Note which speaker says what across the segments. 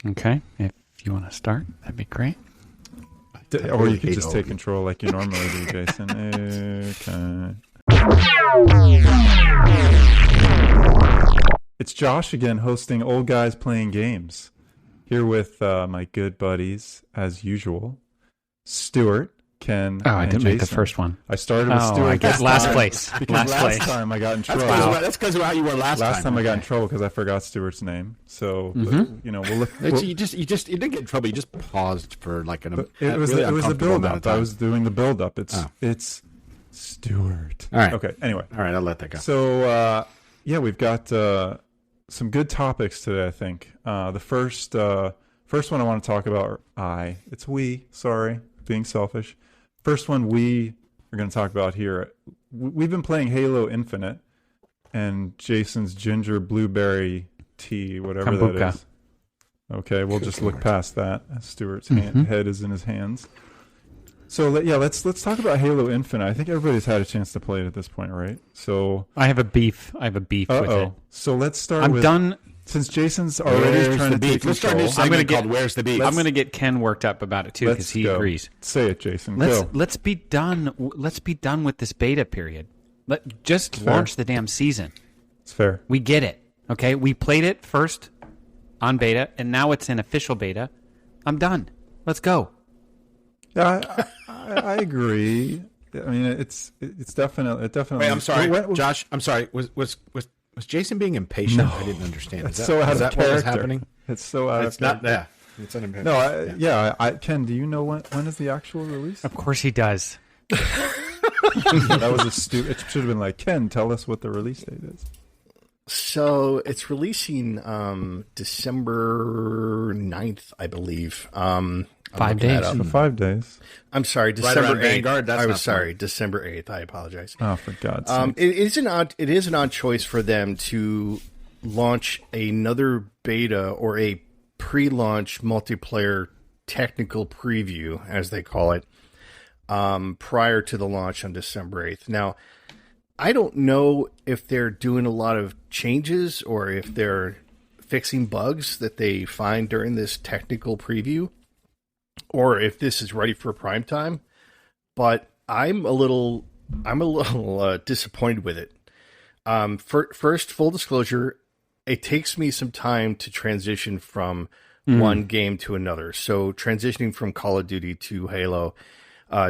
Speaker 1: Okay. If you want to start, that'd be great.
Speaker 2: Or you could just take control like you normally do, Jason. Okay. It's Josh again, hosting Old Guys Playing Games. Here with my good buddies, as usual, Stuart, Ken,
Speaker 1: I
Speaker 2: and
Speaker 1: didn't
Speaker 2: Jason.
Speaker 1: make the first one.
Speaker 2: I started with Stuart.
Speaker 1: I guess last place.
Speaker 2: Because last time I got in trouble.
Speaker 3: That's because of how you were last time.
Speaker 2: Last time I got in trouble because I forgot Stuart's name. So you know, we'll look.
Speaker 3: You didn't get in trouble. You just paused for like an.
Speaker 2: It was the build up. I was doing the build up. It's Stuart.
Speaker 3: All right.
Speaker 2: Okay. Anyway.
Speaker 3: All right. I'll let that go.
Speaker 2: So we've got some good topics today. I think the first one I want to talk about. It's we. Sorry, being selfish. First one we are going to talk about here. We've been playing Halo Infinite, and Jason's ginger blueberry tea, whatever
Speaker 1: Kombucha.
Speaker 2: that is. Okay, we'll just look past that. Stuart's head is in his hands. So let's talk about Halo Infinite. I think everybody's had a chance to play it at this point, right? So
Speaker 1: I have a beef. with it.
Speaker 2: So let's start.
Speaker 1: I'm done.
Speaker 2: Since Jason's already trying to take
Speaker 3: Let's start a new
Speaker 2: control.
Speaker 3: segment called "Where's the Beef?"
Speaker 1: I'm going to get Ken worked up about it too because he agrees.
Speaker 2: Say it, Jason.
Speaker 1: Let's be done. Let's be done with this beta period. Just launch the damn season.
Speaker 2: It's fair.
Speaker 1: We get it. Okay, we played it first on beta, and now it's in official beta. I'm done. Let's go.
Speaker 2: Yeah, I agree. I mean, it's definitely.
Speaker 3: Wait, I'm sorry, Josh. I'm sorry. Was Jason being impatient?
Speaker 2: No.
Speaker 3: I didn't understand.
Speaker 2: It's so out of character.
Speaker 3: What was happening?
Speaker 2: It's so out of character.
Speaker 3: Yeah. It's unimpatient.
Speaker 2: No, Ken, do you know when is the actual release?
Speaker 1: Of course he does.
Speaker 2: That was a stupid. It should have been like, Ken, tell us what the release date is.
Speaker 4: So it's releasing December 9th, I believe.
Speaker 1: 5 days.
Speaker 2: So 5 days.
Speaker 4: I'm sorry,
Speaker 3: Right
Speaker 4: December
Speaker 3: around
Speaker 4: 8th.
Speaker 3: Vanguard? That's
Speaker 4: I
Speaker 3: not
Speaker 4: was sorry,
Speaker 3: fun.
Speaker 4: December 8th. I apologize.
Speaker 2: Oh, for God's sake.
Speaker 4: It is an odd choice for them to launch another beta or a pre-launch multiplayer technical preview, as they call it, prior to the launch on December 8th. Now, I don't know if they're doing a lot of changes or if they're fixing bugs that they find during this technical preview, or if this is ready for prime time. But I'm a little disappointed with it. First, full disclosure, it takes me some time to transition from one game to another. So transitioning from Call of Duty to Halo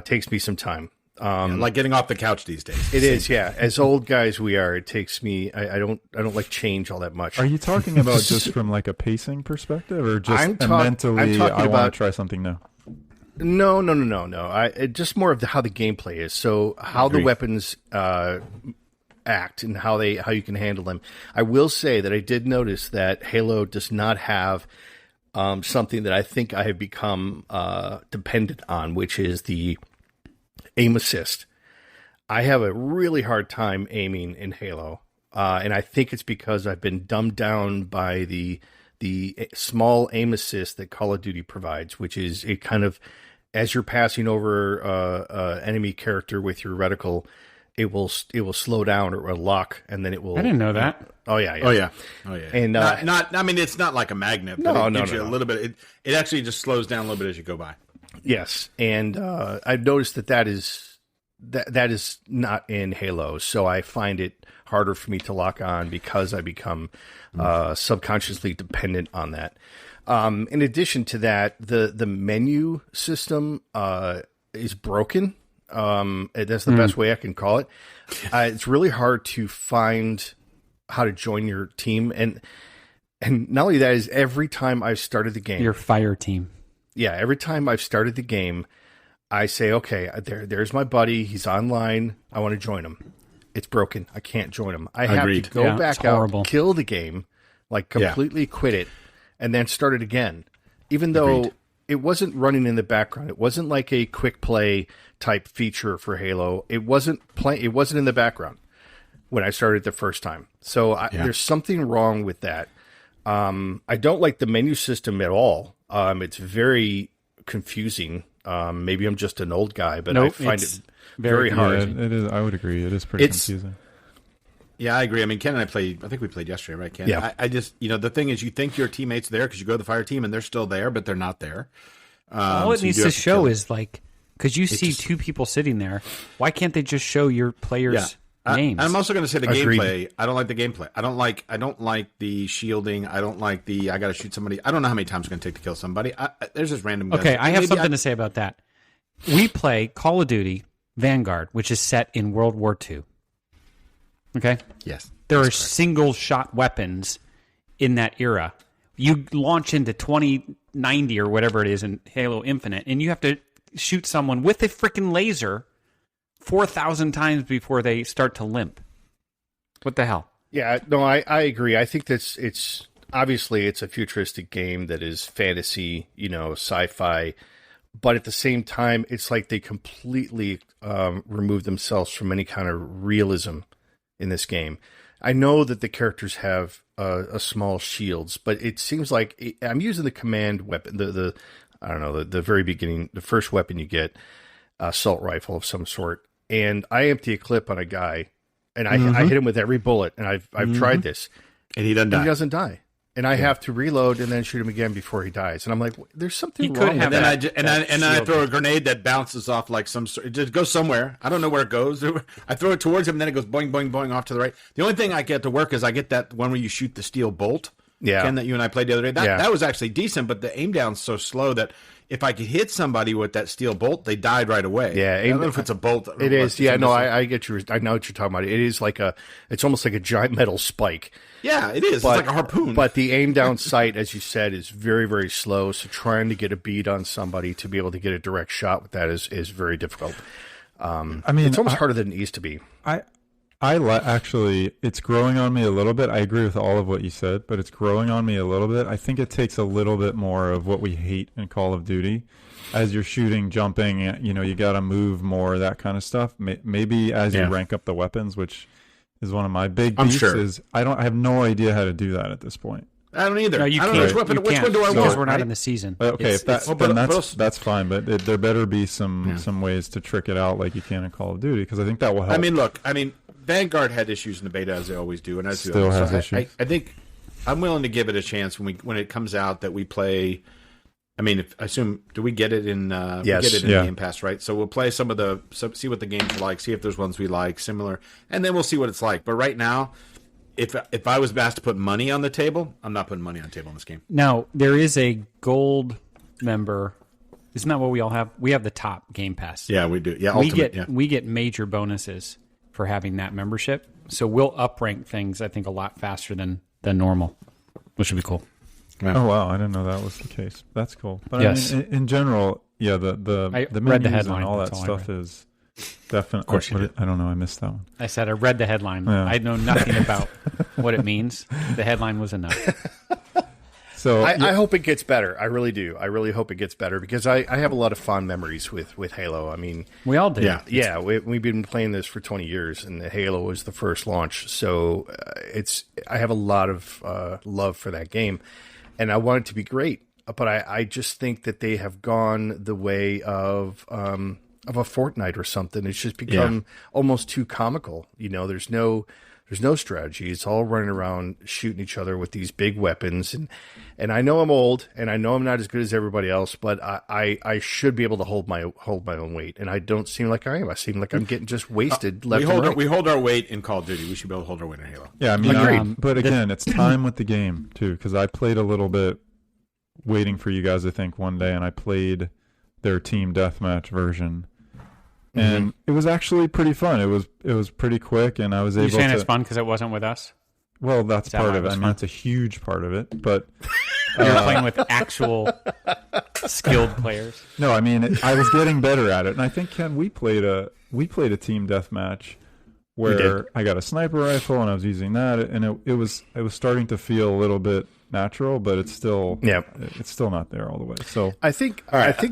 Speaker 4: takes me some time.
Speaker 3: Like getting off the couch these days.
Speaker 4: It is, yeah. As old guys we are, it takes me. I don't like change all that much.
Speaker 2: Are you talking about just from like a pacing perspective, or just mentally? I want to try something new.
Speaker 4: No. Just more of how the gameplay is. So how the weapons act and how you can handle them. I will say that I did notice that Halo does not have something that I think I have become dependent on, which is the aim assist. I have a really hard time aiming in Halo, and I think it's because I've been dumbed down by the small aim assist that Call of Duty provides, which is a kind of, as you're passing over enemy character with your reticle, it will slow down or it'll lock, and then it will.
Speaker 1: I didn't know that.
Speaker 4: Oh yeah.
Speaker 3: And not. I mean, it's not like a magnet. But it gives you a little bit. It actually just slows down a little bit as you go by.
Speaker 4: Yes, and I've noticed that is not in Halo, so I find it harder for me to lock on because I become subconsciously dependent on that. In addition to that, the menu system is broken. That's the best way I can call it. It's really hard to find how to join your team, and not only that, is every time I've started the game,
Speaker 1: Your fire team.
Speaker 4: Yeah, every time I've started the game, I say, okay, there's my buddy. He's online. I want to join him. It's broken. I can't join him. I have to go back out, kill the game, like completely quit it, and then start it again. Even though it wasn't running in the background. It wasn't like a quick play type feature for Halo. It wasn't in the background when I started the first time. So there's something wrong with that. I don't like the menu system at all. It's very confusing. Maybe I'm just an old guy, but I find it very hard.
Speaker 2: Yeah, it is. I would agree. It is pretty confusing.
Speaker 3: Yeah, I agree. I mean, Ken and I played. I think we played yesterday, right, Ken?
Speaker 4: Yeah.
Speaker 3: I just, the thing is, you think your teammates there because you go to the fire team and they're still there, but they're not there.
Speaker 1: All it needs to show is because you see two people sitting there. Why can't they just show your players' names?
Speaker 3: I'm also going to say the gameplay. I don't like the gameplay. I don't like the shielding. I don't like I got to shoot somebody. I don't know how many times it's going to take to kill somebody. There's just random guns.
Speaker 1: Okay, I have something to say about that. We play Call of Duty Vanguard, which is set in World War II. Okay?
Speaker 3: Yes.
Speaker 1: There are single-shot weapons in that era. You launch into 2090 or whatever it is in Halo Infinite, and you have to shoot someone with a freaking laser 4,000 times before they start to limp. What the hell?
Speaker 4: Yeah, no, I agree. I think it's obviously it's a futuristic game that is fantasy, sci-fi, but at the same time, it's like they completely remove themselves from any kind of realism in this game. I know that the characters have a small shields, but it seems like I'm using the command weapon, the very beginning, the first weapon you get, assault rifle of some sort, and I empty a clip on a guy, and I hit him with every bullet, and I've tried this,
Speaker 3: and he doesn't die.
Speaker 4: And I have to reload and then shoot him again before he dies. And I'm like, there's something wrong with
Speaker 3: that. And then I throw a grenade that bounces off like some sort. It just goes somewhere. I don't know where it goes. I throw it towards him, and then it goes boing, boing, boing off to the right. The only thing I get to work is I get that one where you shoot the steel bolt.
Speaker 4: Yeah.
Speaker 3: Ken, that you and I played the other day. That was actually decent, but the aim down's so slow that if I could hit somebody with that steel bolt, they died right away.
Speaker 4: Yeah,
Speaker 3: I don't know if it's a bolt.
Speaker 4: It is. Yeah, no, I get you. I know what you're talking about. It is it's almost like a giant metal spike.
Speaker 3: Yeah, it is. It's like a harpoon.
Speaker 4: But the aim down sight, as you said, is very, very slow. So trying to get a bead on somebody to be able to get a direct shot with that is very difficult. It's almost harder than it used to be.
Speaker 2: Actually, it's growing on me a little bit. I agree with all of what you said, but it's growing on me a little bit. I think it takes a little bit more of what we hate in Call of Duty. As you're shooting, jumping, you got to move more, that kind of stuff. Maybe as you rank up the weapons, which is one of my big beefs, is I have no idea how to do that at this point.
Speaker 3: I don't either.
Speaker 1: No, you
Speaker 3: I don't
Speaker 1: can't.
Speaker 3: know which one do I want?
Speaker 1: Because we're not in the season.
Speaker 2: Okay, that's fine, but there better be some ways to trick it out like you can in Call of Duty, because I think that will help.
Speaker 3: I mean, Vanguard had issues in the beta, as they always do, and
Speaker 2: still has issues.
Speaker 3: I think I'm willing to give it a chance when it comes out that we play. I mean, I assume, do we get it in?
Speaker 4: Yes.
Speaker 3: We get it in Game Pass, right? So we'll play some of see what the games are like, see if there's ones we like, similar, and then we'll see what it's like. But right now, if I was asked to put money on the table, I'm not putting money on the table in this game.
Speaker 1: Now, there is a gold member. Isn't that what we all have? We have the top Game Pass.
Speaker 3: Yeah, we do. Yeah,
Speaker 1: we get major bonuses for having that membership. So we'll uprank things, I think, a lot faster than normal, which would be cool.
Speaker 2: Yeah. Oh wow, I didn't know that was the case. That's cool. But
Speaker 1: yes.
Speaker 2: I mean, in general, yeah, the
Speaker 1: read the
Speaker 2: menus
Speaker 1: headline,
Speaker 2: and all that stuff is definitely. Of
Speaker 3: course you did.
Speaker 2: I don't know. I missed that one.
Speaker 1: I said I read the headline.
Speaker 2: Yeah.
Speaker 1: I know nothing about what it means. The headline was enough.
Speaker 4: So I hope it gets better. I really do. I really hope it gets better, because I have a lot of fond memories with Halo. I mean,
Speaker 1: we all do.
Speaker 4: Yeah. We've been playing this for 20 years, and Halo was the first launch. So I have a lot of love for that game, and I want it to be great. But I just think that they have gone the way of a Fortnite or something. It's just become almost too comical. There's no strategy. It's all running around shooting each other with these big weapons. And I know I'm old, and I know I'm not as good as everybody else, but I should be able to hold my own weight. And I don't seem like I am. I seem like I'm getting just wasted left and right.
Speaker 3: We hold our weight in Call of Duty. We should be able to hold our weight in Halo.
Speaker 2: Yeah, I mean, but again, it's time with the game too, because I played a little bit waiting for you guys, I think, one day, and I played their team deathmatch version. And it was actually pretty fun. It was pretty quick, and I was able to...
Speaker 1: You're saying it's fun because it wasn't with us?
Speaker 2: Well, that's part of it. I mean, it's a huge part of it, but...
Speaker 1: You're playing with actual skilled players?
Speaker 2: No, I mean, I was getting better at it. And I think, Ken, we played a team deathmatch where I got a sniper rifle, and I was using that, and it was starting to feel a little bit natural, but it's still not there all the way. So
Speaker 4: I think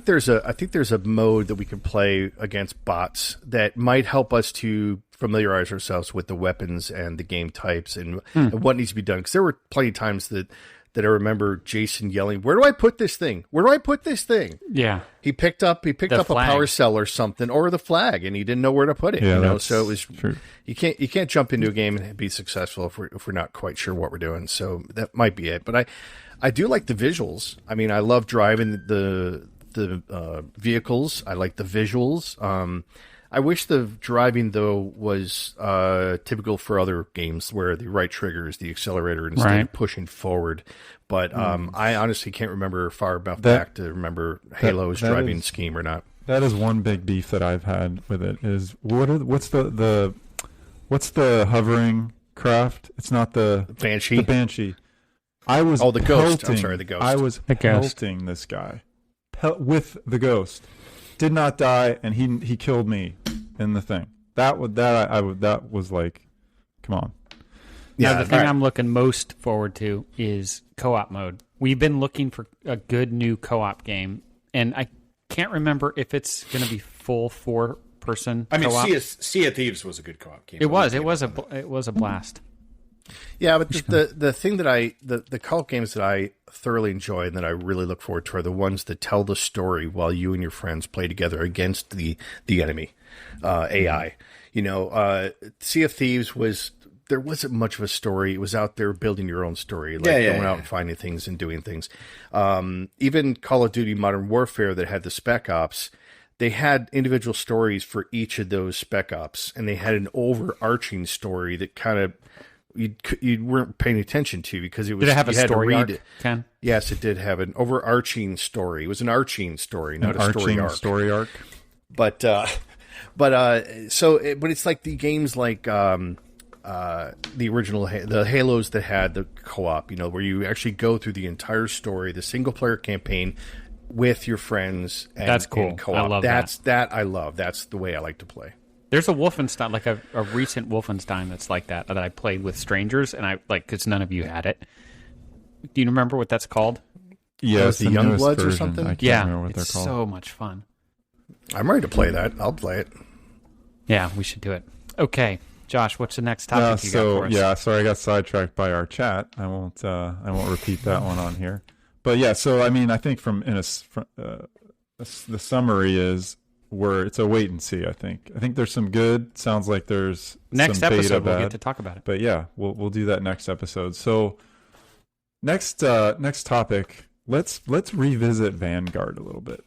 Speaker 4: there's a mode that we can play against bots that might help us to familiarize ourselves with the weapons and the game types and what needs to be done, because there were plenty of times that that I remember Jason yelling, "Where do I put this thing? Where do I put this thing?"
Speaker 1: Yeah.
Speaker 4: He picked up a power cell or something, or the flag, and he didn't know where to put it.
Speaker 2: Yeah,
Speaker 4: so it was
Speaker 2: true.
Speaker 4: You can't jump into a game and be successful if we're not quite sure what we're doing. So that might be it. But I do like the visuals. I mean, I love driving the vehicles. I like the visuals. I wish the driving, though, was typical for other games where the right trigger is the accelerator instead of pushing forward. But I honestly can't remember far enough back to remember Halo's driving scheme or not.
Speaker 2: That is one big beef that I've had with it. Is what's the hovering craft? It's not the
Speaker 4: Banshee.
Speaker 2: The Banshee. I was
Speaker 4: the ghost. I'm sorry, the ghost.
Speaker 2: I was pelting this guy with the ghost. Did not die, and he killed me in the thing. That was like, come on.
Speaker 1: Yeah, the thing I'm looking most forward to is co-op mode. We've been looking for a good new co-op game, and I can't remember if it's going to be full 4-person.
Speaker 3: I mean,
Speaker 1: co-op.
Speaker 3: Sea of Thieves was a good co-op game.
Speaker 1: It was a blast.
Speaker 4: Yeah, but the thing that the co-op games that I thoroughly enjoy and that I really look forward to are the ones that tell the story while you and your friends play together against the enemy AI. Sea of Thieves there wasn't much of a story. It was out there building your own story, going out and finding things and doing things. Even Call of Duty Modern Warfare that had the Spec Ops, they had individual stories for each of those Spec Ops, and they had an overarching story that kind of you weren't paying attention to because it was.
Speaker 1: Did it have a
Speaker 4: you had to
Speaker 1: story
Speaker 4: read
Speaker 1: arc,
Speaker 4: it.
Speaker 1: Ken?
Speaker 4: Yes, it did have an overarching story. It was an arching story, not a story arc.
Speaker 2: Story arc.
Speaker 4: But it's like the games like the original the Halos that had the co-op, where you actually go through the entire story, the single player campaign with your friends. And,
Speaker 1: that's cool.
Speaker 4: And co-op.
Speaker 1: I love
Speaker 4: that. I love. That's the way I like to play.
Speaker 1: There's a Wolfenstein, like a recent Wolfenstein that's like that I played with strangers, and I because none of you had it. Do you remember what that's called?
Speaker 2: Yeah,
Speaker 4: it's the Youngbloods or something.
Speaker 2: I can't remember what they're called.
Speaker 1: So much fun.
Speaker 4: I'm ready to play that. I'll play it.
Speaker 1: Yeah, we should do it. Okay, Josh, what's the next topic you got for us?
Speaker 2: Yeah, sorry, I got sidetracked by our chat. I won't repeat that one on here. But yeah, so I mean, I think the summary is it's a wait and see. I think there's some good. Sounds like there's
Speaker 1: next
Speaker 2: some
Speaker 1: episode
Speaker 2: beta
Speaker 1: we'll
Speaker 2: bad.
Speaker 1: get to talk about it.
Speaker 2: But yeah, we'll do that next episode. So next topic, let's revisit Vanguard a little bit.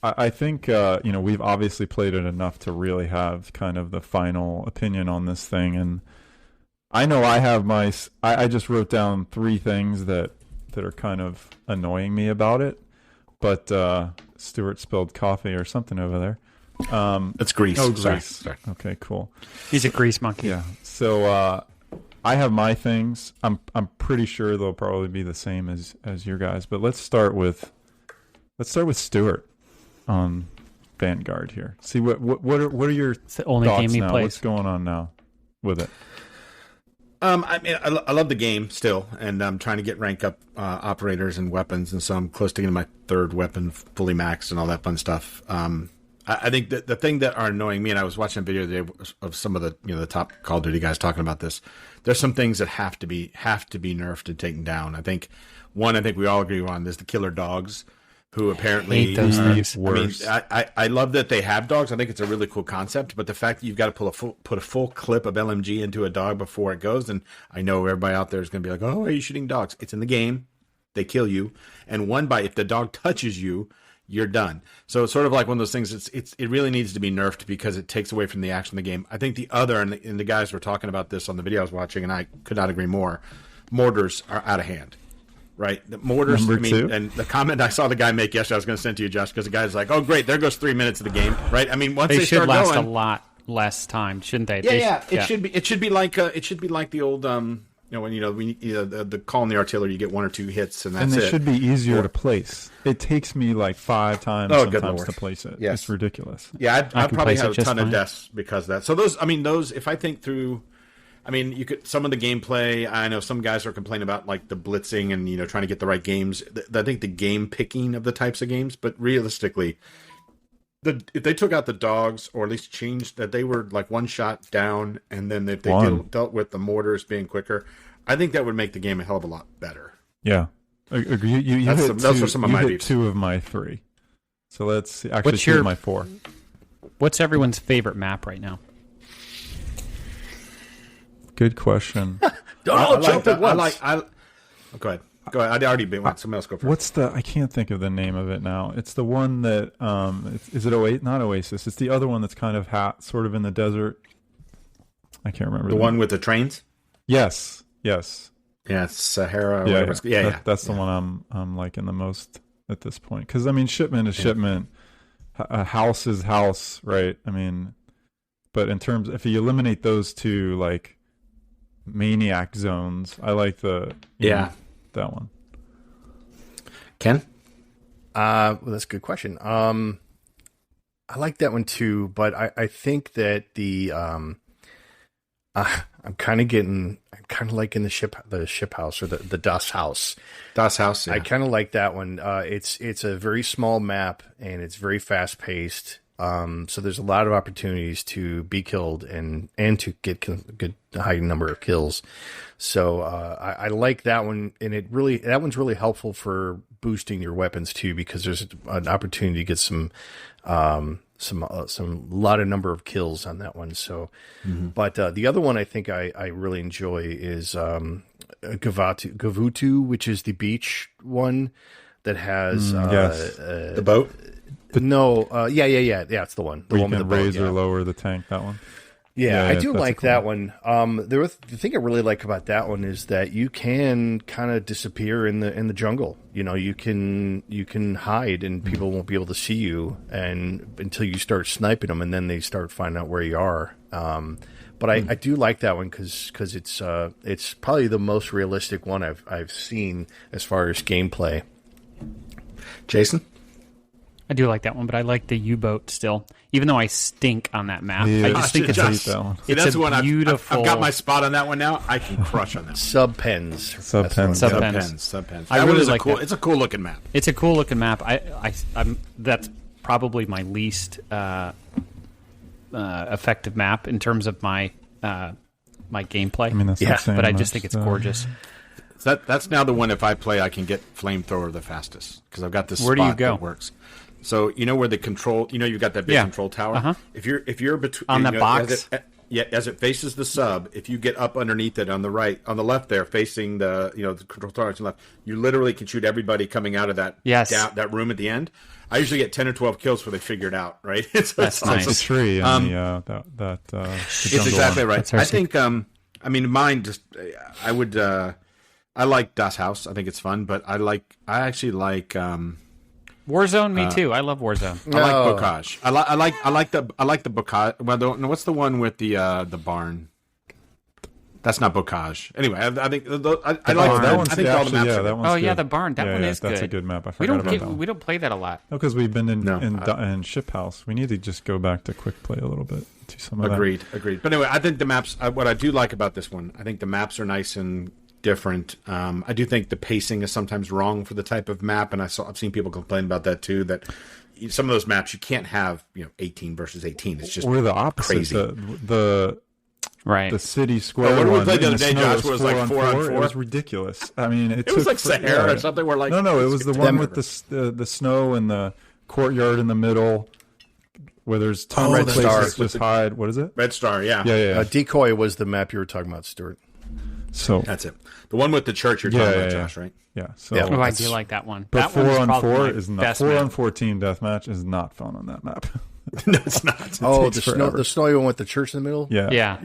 Speaker 2: I think we've obviously played it enough to really have kind of the final opinion on this thing, and I know I have I just wrote down 3 things that are kind of annoying me about it, but Stuart spilled coffee or something over there.
Speaker 3: It's grease.
Speaker 2: Oh, grease. Sorry. Okay, cool.
Speaker 1: He's a grease monkey.
Speaker 2: Yeah. So I have my things. I'm pretty sure they'll probably be the same as your guys, but let's start with Stuart on Vanguard here. See what are your
Speaker 1: it's the only
Speaker 2: thoughts
Speaker 1: game he
Speaker 2: now?
Speaker 1: plays.
Speaker 2: What's going on now with it?
Speaker 3: I mean, I love the game still, and I'm trying to get rank up operators and weapons, and so I'm close to getting my 3rd weapon fully maxed and all that fun stuff. I think that the thing that are annoying me, and I was watching a video the other day of some of the the top Call of Duty guys talking about this. There's some things that have to be nerfed and taken down. I think we all agree on is the killer dogs, who apparently
Speaker 1: hate those things.
Speaker 3: Worse. I mean, I love that they have dogs. I think it's a really cool concept, but the fact that you've got to put a full clip of LMG into a dog before it goes, and I know everybody out there is going to be like, "Oh, are you shooting dogs?" It's in the game. They kill you, and one bite, if the dog touches you, you're done. So it's sort of like one of those things. It really needs to be nerfed because it takes away from the action of the game. I think the other, and the guys were talking about this on the video I was watching, and I could not agree more. Mortars are out of hand. Right, the mortars.
Speaker 2: Number 2.
Speaker 3: And the comment I saw the guy make yesterday, I was going to send to you, Josh, because the guy's like, "Oh, great, there goes 3 minutes of the game." Right? I mean, once they
Speaker 1: should
Speaker 3: start
Speaker 1: last
Speaker 3: going,
Speaker 1: a lot less time, shouldn't they?
Speaker 3: Yeah, It should be like the old when the call in the artillery, you get 1 or 2 hits, and that's
Speaker 2: and they
Speaker 3: it.
Speaker 2: should be easier to place. It takes me like 5 times sometimes to place it.
Speaker 3: Yes.
Speaker 2: It's ridiculous.
Speaker 3: Yeah, I probably
Speaker 1: place
Speaker 3: have
Speaker 1: it
Speaker 3: a
Speaker 1: just
Speaker 3: ton of
Speaker 1: fine.
Speaker 3: deaths because of that. So those, if I think through. I mean, you could some of the gameplay. I know some guys are complaining about like the blitzing and trying to get the right games. I think the game picking of the types of games, but realistically, if they took out the dogs or at least changed that they were like one shot down, and then if they dealt with the mortars being quicker, I think that would make the game a hell of a lot better.
Speaker 2: Yeah. agree. You
Speaker 3: That's
Speaker 2: hit
Speaker 3: some- those
Speaker 2: two,
Speaker 3: are some of
Speaker 2: you
Speaker 3: my
Speaker 2: hit
Speaker 3: beefs.
Speaker 2: 2 of my 3. So let's see. Actually,
Speaker 1: What's
Speaker 2: 2
Speaker 1: your-
Speaker 2: of my 4.
Speaker 1: What's everyone's favorite map right now?
Speaker 2: Good question.
Speaker 4: Don't all jump at once.
Speaker 3: Go ahead. Go ahead. I already been. Somebody else go first.
Speaker 2: What's the? I can't think of the name of it now. It's the one that is it Oasis? Not Oasis. It's the other one that's kind of sort of in the desert. I can't remember
Speaker 3: The one with the trains?
Speaker 2: Yes.
Speaker 3: Yeah, it's Sahara. Or
Speaker 2: Yeah,
Speaker 3: whatever. Yeah.
Speaker 2: That's the one I'm liking the most at this point. Because I mean, shipment is shipment. A house is house, right? I mean, but in terms, if you eliminate those two, like maniac zones, I like that one.
Speaker 3: Ken?
Speaker 4: Well, that's a good question. I like that one too, but I think that I'm kind of liking the ship house or the Das House.
Speaker 3: Das House, yeah.
Speaker 4: I kind of like that one. It's a very small map and it's very fast paced. So there's a lot of opportunities to be killed and to get a good high number of kills. So I like that one, and that one's really helpful for boosting your weapons too, because there's an opportunity to get some lot of number of kills on that one. So, but the other one I think I really enjoy is Gavutu, which is the beach one that has
Speaker 3: the boat.
Speaker 4: Yeah, it's the one. The
Speaker 2: Where
Speaker 4: one
Speaker 2: you
Speaker 4: with
Speaker 2: can
Speaker 4: the boat,
Speaker 2: raise or lower the tank. That one.
Speaker 4: Yeah, I do
Speaker 2: that's
Speaker 4: like
Speaker 2: a cool
Speaker 4: that one. The thing I really like about that one is that you can kind of disappear in the jungle. You know, you can hide and people won't be able to see you and until you start sniping them, and then they start finding out where you are. But I do like that one because it's probably the most realistic one I've seen as far as gameplay.
Speaker 3: Jason?
Speaker 1: I do like that one, but I like the U-boat still, even though I stink on that map.
Speaker 2: Yeah.
Speaker 1: I just think it's
Speaker 2: that one.
Speaker 1: it's
Speaker 3: that's
Speaker 1: a
Speaker 3: one
Speaker 1: beautiful.
Speaker 3: I've got my spot on that one now. I can crush on that.
Speaker 4: Subpens.
Speaker 3: Subpens.
Speaker 1: I
Speaker 3: That
Speaker 1: really
Speaker 3: one is
Speaker 1: like
Speaker 3: cool.
Speaker 1: that.
Speaker 3: It's a cool looking map.
Speaker 1: It's a cool looking map. I'm that's probably my least effective map in terms of my gameplay.
Speaker 2: I mean, that's not saying
Speaker 1: but I
Speaker 2: much,
Speaker 1: just think it's
Speaker 2: so.
Speaker 1: gorgeous.
Speaker 3: That's now the one. If I play, I can get flamethrower the fastest because I've got this
Speaker 1: Where
Speaker 3: spot
Speaker 1: do you go?
Speaker 3: that works. So you know where the control. You know you've got that big control tower.
Speaker 1: Uh-huh.
Speaker 3: If you're between
Speaker 1: On the box?
Speaker 3: as it faces the sub, if you get up underneath it on the left there, facing the the control tower to the left, you literally can shoot everybody coming out of that that room at the end. I usually get 10 or 12 kills before they figure it out. Right?
Speaker 1: That's
Speaker 2: It's
Speaker 1: nice.
Speaker 2: a tree and the
Speaker 3: It's exactly right.
Speaker 1: That's our
Speaker 3: I think. I mean, mine just. I would. I like Das House. I think it's fun, but I actually like.
Speaker 1: Warzone, me too. I love Warzone.
Speaker 3: I like Bocage. I like the Bocage. Well, what's the one with the barn? That's not Bocage. Anyway, I think I like
Speaker 2: barn.
Speaker 3: that.
Speaker 2: One's
Speaker 3: I think all the
Speaker 2: actually,
Speaker 3: maps.
Speaker 2: yeah,
Speaker 3: are
Speaker 2: that
Speaker 3: good.
Speaker 2: one's good.
Speaker 1: The barn. That one is good.
Speaker 2: That's a good map. I
Speaker 1: We
Speaker 2: forgot
Speaker 1: don't
Speaker 2: about that one.
Speaker 1: we don't play that a lot.
Speaker 2: No, because we've been in
Speaker 3: No,
Speaker 2: Ship House. We need to just go back to quick play a little bit. Do some of that.
Speaker 3: Agreed. But anyway, I think the maps. What I do like about this one, I think the maps are nice and different. I do think the pacing is sometimes wrong for the type of map, and I've seen people complain about that too. That some of those maps you can't have 18 versus 18. It's just
Speaker 2: Or the opposite.
Speaker 3: crazy.
Speaker 1: Right.
Speaker 2: The city square
Speaker 3: what did we
Speaker 2: one
Speaker 3: play the
Speaker 2: in
Speaker 3: other day,
Speaker 2: snow
Speaker 3: Josh, was like 4-on-4?
Speaker 2: It was ridiculous. I mean, it
Speaker 3: was
Speaker 2: took
Speaker 3: like Sahara or something. Where like
Speaker 2: no, it was the one with the snow and the courtyard in the middle, where there's tons of places to just hide. What is it?
Speaker 3: Red Star, yeah.
Speaker 4: Decoy was the map you were talking about, Stuart.
Speaker 2: So
Speaker 3: that's it. The one with the church you're talking about, Josh, right?
Speaker 2: Yeah. So
Speaker 1: Oh, I do like that one.
Speaker 2: But
Speaker 1: that
Speaker 2: 4-on-4 is not.
Speaker 1: best
Speaker 2: 4-on-4 team deathmatch is not fun on that map.
Speaker 3: No, it's not.
Speaker 4: The snowy one with the church in the middle.
Speaker 1: Yeah.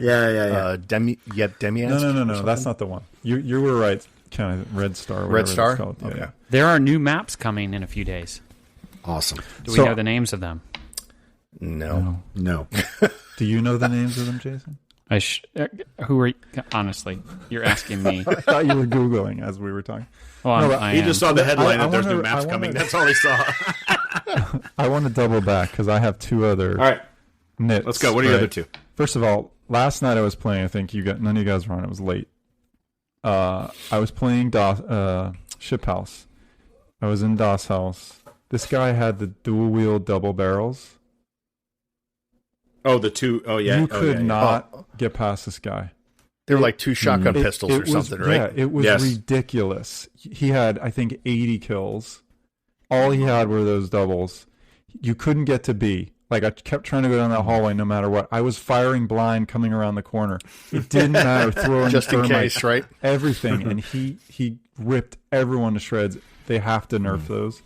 Speaker 4: Demians.
Speaker 2: No. That's not the one. You were right. Kind of Red Star.
Speaker 4: Red Star.
Speaker 2: It's called.
Speaker 4: Okay.
Speaker 2: Yeah.
Speaker 1: There are new maps coming in a few days.
Speaker 3: Awesome.
Speaker 1: Do we know the names of them?
Speaker 4: No.
Speaker 2: Do you know the names of them, Jason?
Speaker 1: Who are honestly? You're asking me.
Speaker 2: I thought you were Googling as we were talking.
Speaker 1: Well,
Speaker 3: He just saw the headline that there's new maps
Speaker 2: I
Speaker 3: coming. That's all he saw.
Speaker 2: I want to double back because I have two other.
Speaker 3: All right,
Speaker 2: nits.
Speaker 3: let's go. What are your other two?
Speaker 2: First of all, last night I was playing. I think none of you guys were on. It was late. I was playing Ship House. I was in Das House. This guy had the dual wheel double barrels.
Speaker 3: Oh, the two. Oh, yeah.
Speaker 2: You could not get past this guy.
Speaker 4: They were like 2 shotgun pistols or something, right?
Speaker 2: Yeah, it was ridiculous. He had, I think, 80 kills. All he had were those doubles. You couldn't get to B. Like, I kept trying to go down that hallway no matter what. I was firing blind coming around the corner. It didn't matter. Throwing
Speaker 4: just in case, right?
Speaker 2: Everything. And he ripped everyone to shreds. They have to nerf those,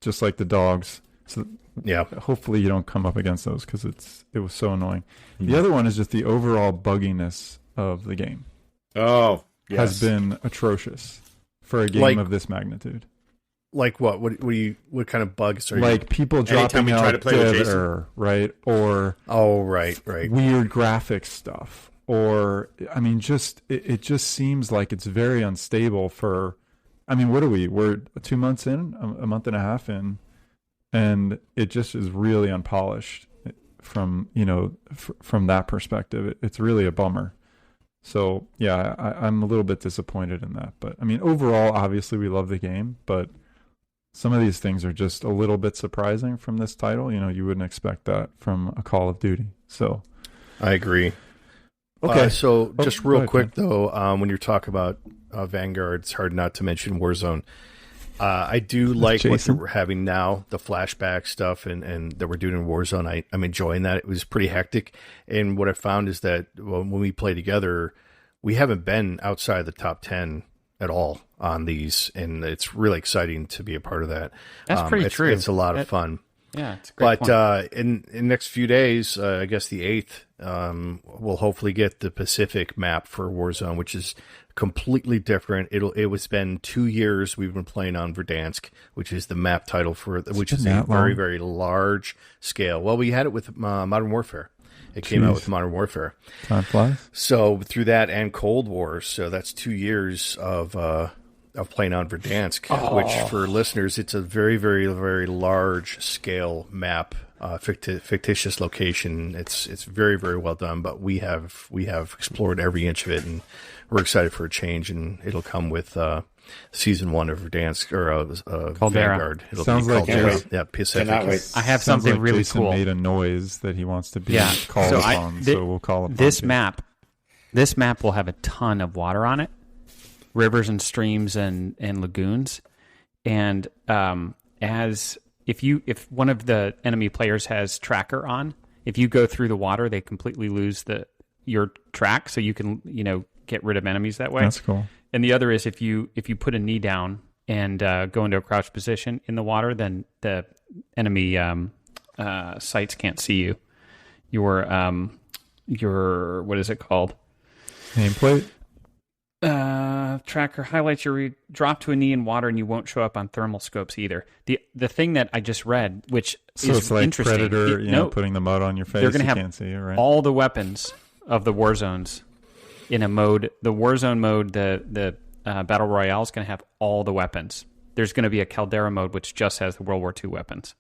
Speaker 2: just like the dogs. So
Speaker 4: yeah,
Speaker 2: hopefully you don't come up against those because it was so annoying. The other one is just the overall bugginess of the game.
Speaker 3: Oh,
Speaker 2: has been atrocious for a game of this magnitude.
Speaker 4: Like what? What kind of bugs are you?
Speaker 2: Like people dropping out dead error, right? Or
Speaker 4: right.
Speaker 2: Weird graphics stuff. Or I mean, it just seems like it's very unstable for. I mean, what are we? We're 2 months in, a month and a half in, and it just is really unpolished from from that perspective. It's really a bummer. So yeah, I'm a little bit disappointed in that. But I mean, overall, obviously we love the game, but some of these things are just a little bit surprising from this title. You wouldn't expect that from a Call of Duty. So
Speaker 4: I agree. Okay, so just real quick though, when you're talking about Vanguard, it's hard not to mention Warzone. I do like what we're having now, the flashback stuff and that we're doing in Warzone. I'm enjoying that. It was pretty hectic. And what I found is that when we play together, we haven't been outside the top 10 at all on these. And it's really exciting to be a part of that.
Speaker 1: That's pretty true.
Speaker 4: It's a lot of fun.
Speaker 1: Yeah, it's a great
Speaker 4: point. In the next few days, I guess the 8th, we'll hopefully get the Pacific map for Warzone, which is completely different. It was been 2 years we've been playing on Verdansk, which is the map title which is a very, very large scale. Well, we had it with Modern Warfare. It came out with Modern Warfare.
Speaker 2: Time flies.
Speaker 4: So through that and Cold War, so that's 2 years of playing on Verdansk, which for listeners, it's a very, very, very large scale map, fictitious location. It's very, very well done, but we have explored every inch of it, and we're excited for a change, and it'll come with season 1 of Verdansk or Vanguard. It'll
Speaker 2: sounds
Speaker 4: be
Speaker 2: like
Speaker 4: Pacific.
Speaker 1: I have something
Speaker 2: like
Speaker 1: really
Speaker 2: Jason
Speaker 1: cool.
Speaker 2: Made a noise that he wants to be called upon, so we'll call upon
Speaker 1: this map. This map will have a ton of water on it. Rivers and streams and lagoons, and if one of the enemy players has tracker on, if you go through the water, they completely lose your track, so you can get rid of enemies that way.
Speaker 2: That's cool.
Speaker 1: And the other is if you put a knee down and go into a crouch position in the water, then the enemy sights can't see you. Your what is it called?
Speaker 2: Nameplate.
Speaker 1: Tracker highlights your drop to a knee in water, and you won't show up on thermal scopes either. The thing that I just read, which is
Speaker 2: it's like
Speaker 1: interesting,
Speaker 2: Predator, putting the mud on your face.
Speaker 1: They're going to have
Speaker 2: can't see it, right?
Speaker 1: all the weapons of the war zones in a mode. The Warzone mode, the Battle Royale is going to have all the weapons. There's going to be a Caldera mode, which just has the World War II weapons.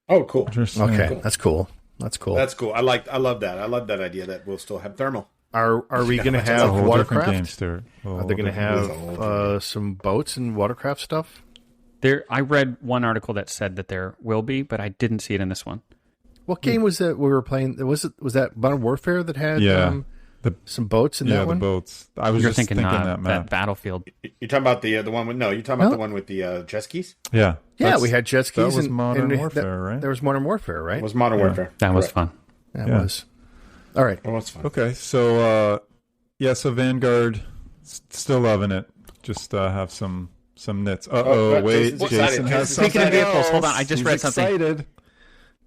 Speaker 3: Oh, cool.
Speaker 4: Okay, cool. That's cool. That's cool.
Speaker 3: I love that. I love that idea that we'll still have thermal.
Speaker 4: Are we going to have watercraft?
Speaker 2: Are
Speaker 4: they going to have some boats and watercraft stuff?
Speaker 1: I read one article that said that there will be, but I didn't see it in this one.
Speaker 4: What game was that we were playing? Was that Modern Warfare that had some boats in that one?
Speaker 2: Yeah, the boats. I was just thinking that map.
Speaker 1: That Battlefield.
Speaker 3: You're talking about the one with you're talking about the one with the jet skis?
Speaker 2: Yeah.
Speaker 4: Yeah, we had jet skis.
Speaker 2: That was Modern Warfare, right?
Speaker 4: There was Modern Warfare, right?
Speaker 3: It was Modern Warfare.
Speaker 1: That was fun.
Speaker 4: That was. All right.
Speaker 3: Well, that's fine.
Speaker 2: Okay, so so Vanguard, still loving it. Just have some nits. Wait, Jason has something.
Speaker 1: Speaking of vehicles, hold on, I just read something.
Speaker 2: Excited.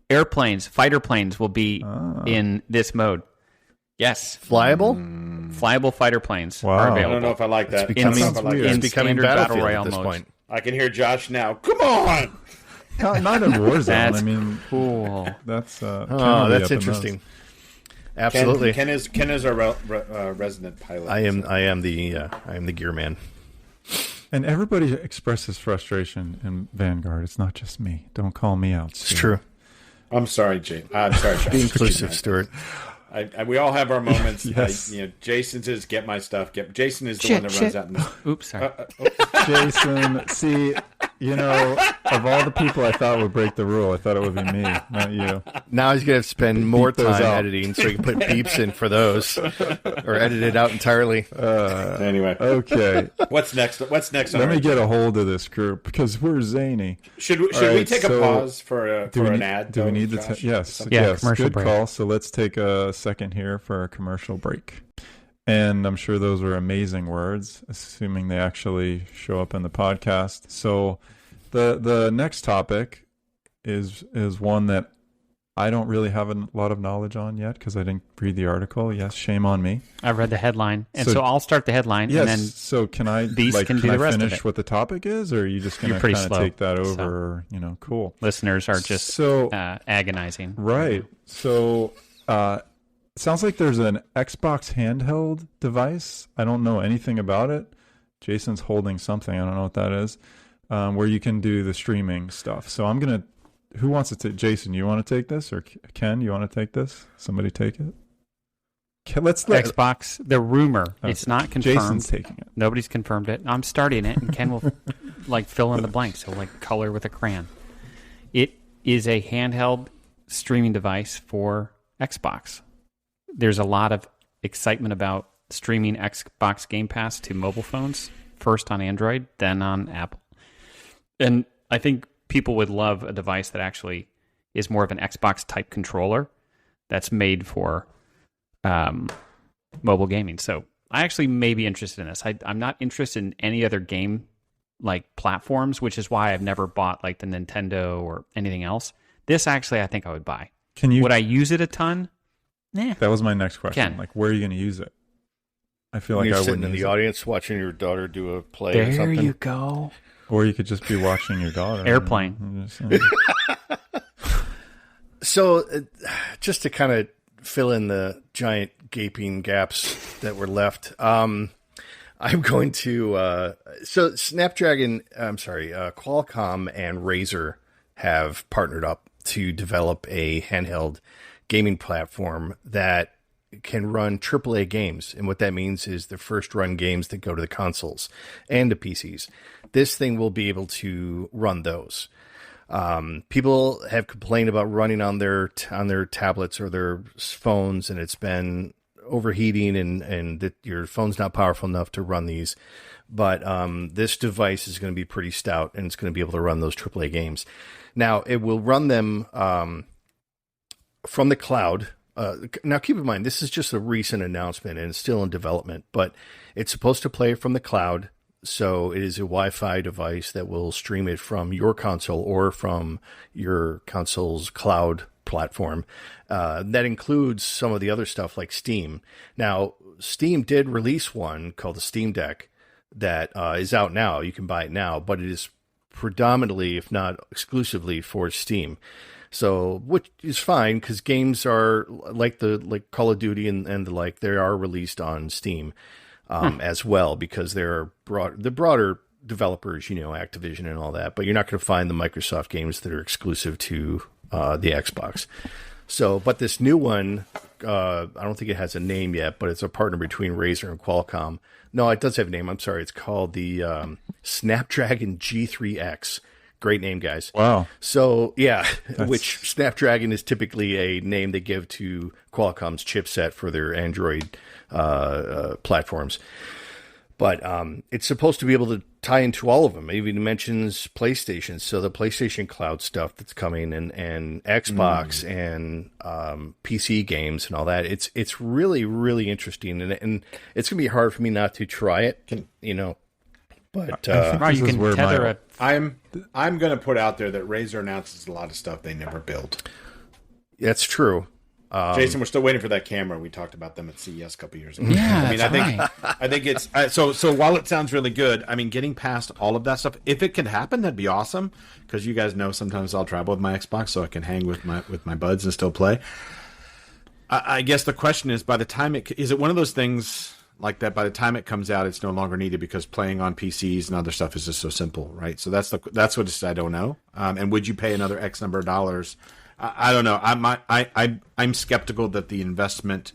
Speaker 1: Airplanes, fighter planes will be in this mode. Yes,
Speaker 4: flyable
Speaker 1: fighter planes
Speaker 2: Wow.
Speaker 1: are
Speaker 3: I
Speaker 1: available.
Speaker 3: don't know if I like that.
Speaker 4: It's becoming Battlefield
Speaker 1: Royale
Speaker 4: at this
Speaker 1: modes.
Speaker 4: point.
Speaker 3: I can hear Josh now. Come on.
Speaker 2: Not in Warzone.
Speaker 1: That's
Speaker 2: I mean,
Speaker 1: cool.
Speaker 2: That's
Speaker 4: that's interesting. Absolutely.
Speaker 3: Ken is our resident pilot.
Speaker 4: I am the gear man.
Speaker 2: And everybody expresses frustration in Vanguard. It's not just me. Don't call me out.
Speaker 4: It's true.
Speaker 3: I'm sorry, Jay. I'm sorry, Josh.
Speaker 4: Be inclusive, Stuart.
Speaker 3: We all have our moments.
Speaker 2: Yes.
Speaker 3: Jason's is get my stuff. Jason is the one that runs out.
Speaker 1: Oops, sorry.
Speaker 2: Jason, see, Of all the people I thought would break the rule, I thought it would be me, not you.
Speaker 4: Now he's going to spend more
Speaker 2: Beep those
Speaker 4: time
Speaker 2: out.
Speaker 4: editing so he can put beeps in for those or edit it out entirely.
Speaker 3: Anyway,
Speaker 2: Okay.
Speaker 3: what's next? What's next?
Speaker 2: Let me get a hold of this group because we're zany.
Speaker 3: Should we
Speaker 2: right,
Speaker 3: take a
Speaker 2: so
Speaker 3: pause for an ad?
Speaker 2: Do we need to?
Speaker 3: Josh?
Speaker 2: Yes.
Speaker 1: Yeah,
Speaker 2: Yes.
Speaker 1: commercial
Speaker 2: Good
Speaker 1: break.
Speaker 2: call. So let's take a second here for a commercial break. And I'm sure those were amazing words, assuming they actually show up in the podcast. So the next topic is one that I don't really have a lot of knowledge on yet because I didn't read the article. Yes, shame on me.
Speaker 1: I read the headline, and
Speaker 2: So-
Speaker 1: so I'll start the headline,
Speaker 2: Yes.
Speaker 1: and then
Speaker 2: So can I
Speaker 1: Beast can do the rest of
Speaker 2: finish
Speaker 1: it.
Speaker 2: what the topic is, or are you just going
Speaker 1: You're
Speaker 2: to
Speaker 1: pretty
Speaker 2: kind of
Speaker 1: slow,
Speaker 2: take that over?
Speaker 1: so.
Speaker 2: Or, cool.
Speaker 1: listeners are just
Speaker 2: So
Speaker 1: agonizing.
Speaker 2: right. So sounds like there's an Xbox handheld device. I don't know anything about it. Jason's holding something. I don't know what that is. Where you can do the streaming stuff. So I'm gonna. Who wants to take? Jason, you want to take this, or Ken, you want to take this? Somebody take it. Let's let
Speaker 1: Xbox, the rumor, it's not confirmed.
Speaker 2: Jason's taking it.
Speaker 1: Nobody's confirmed it. I'm starting it, and Ken will fill in the blanks. He'll color with a crayon. It is a handheld streaming device for Xbox. There's a lot of excitement about streaming Xbox Game Pass to mobile phones, first on Android, then on Apple. And I think people would love a device that actually is more of an Xbox type controller that's made for mobile gaming. So I actually may be interested in this. I'm not interested in any other game platforms, which is why I've never bought the Nintendo or anything else. This actually I think I would buy.
Speaker 2: Can you?
Speaker 1: Would I use it a ton? Nah.
Speaker 2: That was my next question.
Speaker 1: Ken.
Speaker 2: Where are you going to use it? I feel like
Speaker 4: You're
Speaker 2: I
Speaker 4: sitting
Speaker 2: wouldn't
Speaker 4: in
Speaker 2: use
Speaker 4: the
Speaker 2: it.
Speaker 4: audience watching your daughter do a play or
Speaker 1: There
Speaker 4: something.
Speaker 1: you go.
Speaker 2: Or you could just be watching your daughter.
Speaker 1: Airplane.
Speaker 2: I'm just saying.
Speaker 4: So, just to kind of fill in the giant gaping gaps that were left, I'm going to. So, Qualcomm and Razer have partnered up to develop a handheld gaming platform that can run AAA games. And what that means is the first run games that go to the consoles and the PCs. This thing will be able to run those. People have complained about running on their tablets or their phones, and it's been overheating and that your phone's not powerful enough to run these. But this device is going to be pretty stout, and it's going to be able to run those AAA games. Now, it will run them from the cloud. Now, keep in mind, this is just a recent announcement, and it's still in development, but it's supposed to play from the cloud. So it is a Wi-Fi device that will stream it from your console or from your console's cloud platform. That includes some of the other stuff like Steam. Now, Steam did release one called the Steam Deck that is out now. You can buy it now, but it is predominantly, if not exclusively, for Steam. So, which is fine because games are like Call of Duty and the like. They are released on Steam as well because they're the broader developers, Activision and all that. But you're not going to find the Microsoft games that are exclusive to the Xbox. So, but this new one, I don't think it has a name yet, but it's a partner between Razer and Qualcomm. No, it does have a name. I'm sorry. It's called the Snapdragon G3X. Great name, guys.
Speaker 2: Wow.
Speaker 4: So, yeah, which Snapdragon is typically a name they give to Qualcomm's chipset for their Android platforms. But it's supposed to be able to tie into all of them. It even mentions PlayStation. So the PlayStation Cloud stuff that's coming and Xbox and PC games and all that. It's really, really interesting. And it's going to be hard for me not to try it, But
Speaker 1: You
Speaker 2: is
Speaker 1: can
Speaker 2: where
Speaker 1: tether
Speaker 2: my-
Speaker 1: a
Speaker 3: I'm going to put out there that Razer announces a lot of stuff they never build.
Speaker 4: that's true.
Speaker 3: Jason, we're still waiting for that camera. We talked about them at CES a couple years ago.
Speaker 1: Yeah,
Speaker 3: I think it's so while it sounds really good, getting past all of that stuff, if it could happen, that'd be awesome. Because you guys know sometimes I'll travel with my Xbox so I can hang with my buds and still play. I guess the question is, by the time is it one of those things like that? By the time it comes out, it's no longer needed because playing on PCs and other stuff is just so simple, right? So that's what it's, I don't know. And would you pay another X number of dollars? I don't know. I'm skeptical that the investment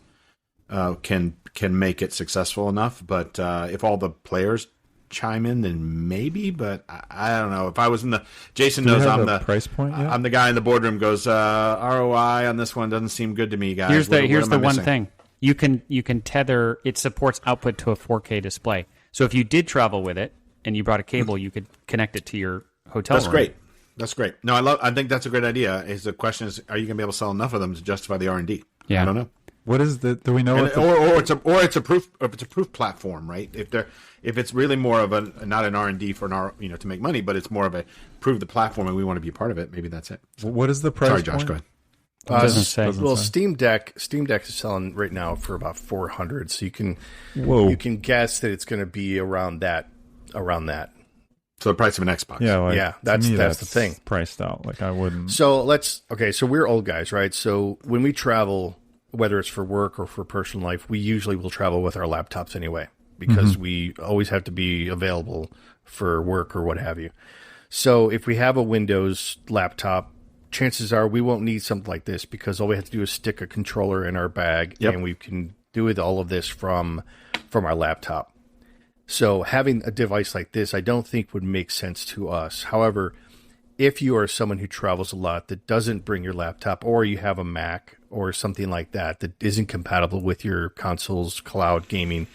Speaker 3: can make it successful enough. But if all the players chime in, then maybe. But I don't know. If I was in the Jason
Speaker 2: Do you
Speaker 3: knows
Speaker 2: have
Speaker 3: I'm
Speaker 2: a
Speaker 3: the
Speaker 2: price point yet?
Speaker 3: I'm the guy in the boardroom. Goes ROI on this one doesn't seem good to me, guys.
Speaker 1: Here's the
Speaker 3: What am I
Speaker 1: one
Speaker 3: missing?
Speaker 1: thing. You can tether. It supports output to a 4K display. So if you did travel with it and you brought a cable, you could connect it to your hotel
Speaker 3: That's
Speaker 1: room.
Speaker 3: great. That's great. No, I think that's a great idea. Is the question is, are you going to be able to sell enough of them to justify the R&D?
Speaker 1: Yeah.
Speaker 3: I don't know.
Speaker 2: What is the? Do we know?
Speaker 3: And,
Speaker 2: What the,
Speaker 3: or it's a proof platform, right? If it's really more of a not an R&D for to make money, but it's more of a prove the platform and we want to be a part of it. Maybe that's it.
Speaker 2: what is the price?
Speaker 3: Sorry, Josh.
Speaker 2: point?
Speaker 3: Go ahead.
Speaker 1: Doesn't say.
Speaker 4: Well, Steam Deck is selling right now for about $400, so you can guess that it's going to be around that.
Speaker 3: So the price of an Xbox.
Speaker 2: Yeah, like,
Speaker 4: Yeah,
Speaker 2: to me,
Speaker 4: that's the thing.
Speaker 2: Priced out. Like I wouldn't.
Speaker 4: So so we're old guys, right? So when we travel, whether it's for work or for personal life, we usually will travel with our laptops anyway, because we always have to be available for work or what have you. So if we have a Windows laptop, chances are we won't need something like this, because all we have to do is stick a controller in our bag and we can do all of this from our laptop. So having a device like this, I don't think would make sense to us. However, if you are someone who travels a lot that doesn't bring your laptop, or you have a Mac or something like that isn't compatible with your console's cloud gaming,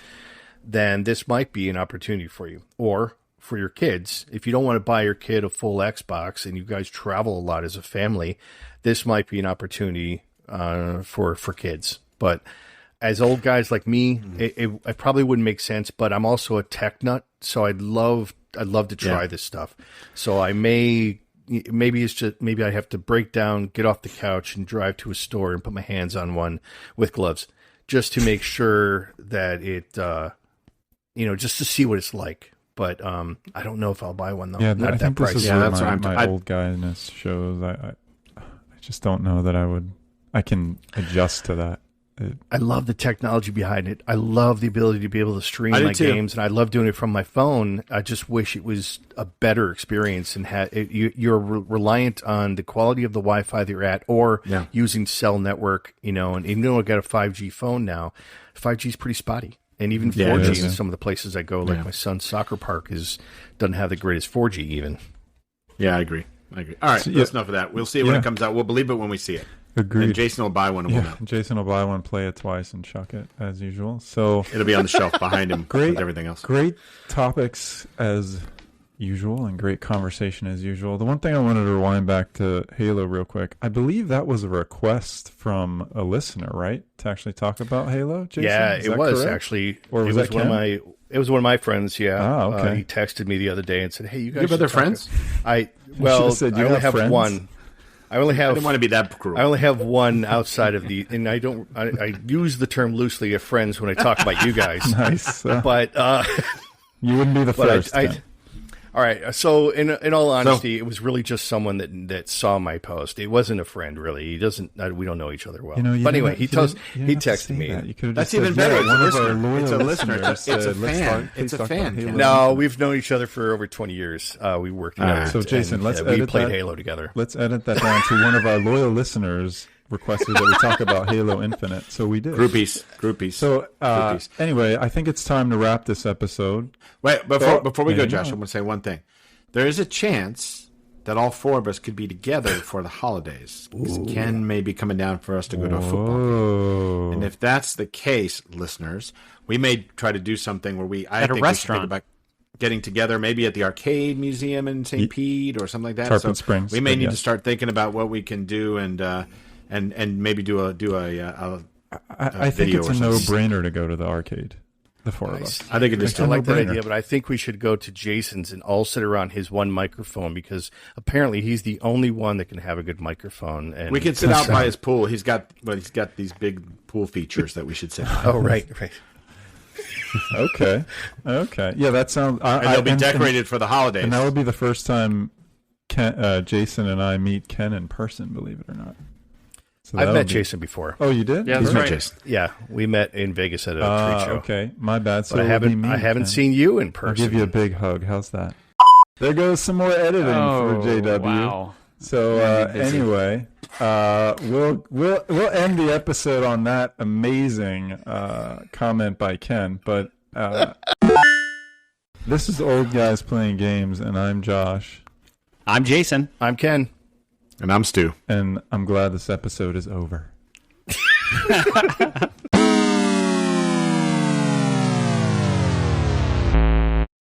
Speaker 4: then this might be an opportunity for you. Or for your kids, if you don't want to buy your kid a full Xbox and you guys travel a lot as a family, this might be an opportunity for kids. But as old guys like me, it probably wouldn't make sense. But I'm also a tech nut, so I'd love to try this stuff. So maybe I have to break down, get off the couch, and drive to a store and put my hands on one with gloves, just to make sure that it, just to see what it's like. But I don't know if I'll buy one though.
Speaker 2: Yeah,
Speaker 4: Not
Speaker 2: I
Speaker 4: at
Speaker 2: think
Speaker 4: that
Speaker 2: this
Speaker 4: price.
Speaker 2: is
Speaker 3: Yeah,
Speaker 2: where
Speaker 3: that's what
Speaker 2: my old guyness shows. I just don't know that I can adjust to that.
Speaker 4: I love the technology behind it. I love the ability to be able to stream
Speaker 3: I do
Speaker 4: my
Speaker 3: too.
Speaker 4: games, and I love doing it from my phone. I just wish it was a better experience, and you're reliant on the quality of the Wi-Fi that you're at, or using cell network. And even though I got a 5G phone now, 5G is pretty spotty, and even 4G in some of the places I go, like my son's soccer park doesn't have the greatest 4G even.
Speaker 3: Yeah, I agree. All right, that's enough of that. We'll see it when it comes out. We'll believe it when we see it.
Speaker 2: Agreed.
Speaker 3: And Jason will buy one and we'll know.
Speaker 2: Jason will buy one, play it twice, and chuck it as usual. So
Speaker 3: It'll be on the shelf behind him with everything else.
Speaker 2: Great topics as usual, and great conversation as usual. The one thing I wanted to rewind back to Halo real quick. I believe that was a request from a listener, right? To actually talk about Halo, Jason?
Speaker 4: Yeah,
Speaker 2: Is
Speaker 4: it
Speaker 2: that
Speaker 4: was
Speaker 2: correct?
Speaker 4: actually.
Speaker 2: Or was that Ken?
Speaker 4: It was one of my friends. Yeah.
Speaker 2: Oh, okay.
Speaker 4: He texted me the other day and said, "Hey, you guys
Speaker 3: You have other
Speaker 4: should talk."
Speaker 3: friends?
Speaker 4: I
Speaker 2: should've said,
Speaker 4: I
Speaker 2: "You
Speaker 4: only
Speaker 2: have
Speaker 4: have
Speaker 2: friends?"
Speaker 4: one. I only
Speaker 3: I
Speaker 4: have.
Speaker 3: didn't want to be that cruel.
Speaker 4: I only have one outside of and I don't. I use the term loosely of friends when I talk about you guys.
Speaker 2: Nice.
Speaker 4: But
Speaker 2: You wouldn't be the first. Ken.
Speaker 4: all right. So in all honesty, it was really just someone that saw my post. It wasn't a friend, really. He doesn't. We don't know each other well. But anyway, he texted me.
Speaker 3: That's even better. It's a listener. It's a fan.
Speaker 2: It's a
Speaker 3: fan.
Speaker 4: No, we've known each other for over 20 years. We worked together.
Speaker 2: So, Jason,
Speaker 4: and,
Speaker 2: let's
Speaker 4: we
Speaker 2: edit
Speaker 4: played
Speaker 2: that.
Speaker 4: Halo together.
Speaker 2: Let's edit that down to one of our loyal listeners requested that we talk about Halo Infinite. So we did.
Speaker 3: Groupies.
Speaker 2: So
Speaker 3: Groupies.
Speaker 2: anyway, I think it's time to wrap this episode.
Speaker 3: Wait, before we go,
Speaker 2: maybe
Speaker 3: Josh,
Speaker 2: not.
Speaker 3: I want to say one thing. There is a chance that all four of us could be together for the holidays. Because Ken may be coming down for us to go to a football game.
Speaker 2: Oh.
Speaker 3: And if that's the case, listeners, we may try to do something where I
Speaker 1: At a
Speaker 3: think
Speaker 1: restaurant.
Speaker 3: we should think about getting together, maybe at the arcade museum in St. Pete or something like that.
Speaker 2: Tarpon Springs,
Speaker 3: We may
Speaker 2: but
Speaker 3: need
Speaker 2: yes.
Speaker 3: to start thinking about what we can do and maybe do a
Speaker 2: I think
Speaker 3: video
Speaker 2: it's a
Speaker 3: or something.
Speaker 2: no-brainer to go to the arcade. The four of us.
Speaker 3: I think it is
Speaker 4: I like that
Speaker 2: no-brainer.
Speaker 4: idea, but I think we should go to Jason's and all sit around his one microphone, because apparently he's the only one that can have a good microphone. And
Speaker 3: We can sit out by his pool. He's got these big pool features that we should sit by.
Speaker 4: Oh, right.
Speaker 2: Okay. Yeah, that sounds.
Speaker 3: And they'll be decorated for the holidays.
Speaker 2: And that would be the first time Jason and I meet Ken in person, believe it or not. So
Speaker 4: I've
Speaker 2: that'll
Speaker 4: met
Speaker 2: be-
Speaker 4: Jason before.
Speaker 2: Oh, you did?
Speaker 1: Yeah,
Speaker 3: He's
Speaker 1: that's
Speaker 3: met
Speaker 1: right.
Speaker 3: Jason.
Speaker 4: Yeah, we met in Vegas at a trade show.
Speaker 2: Okay, my bad. So
Speaker 4: But I
Speaker 2: it'll be me,
Speaker 4: haven't
Speaker 2: Ken.
Speaker 4: seen you in
Speaker 2: I'll
Speaker 4: person.
Speaker 2: give you a big hug. How's that? There goes some more editing for JW.
Speaker 1: Wow.
Speaker 2: So anyway, we'll end the episode on that amazing comment by Ken. But This is Old Guys Playing Games, and I'm Josh.
Speaker 1: I'm Jason.
Speaker 4: I'm Ken.
Speaker 3: And I'm Stu.
Speaker 2: And I'm glad this episode is over.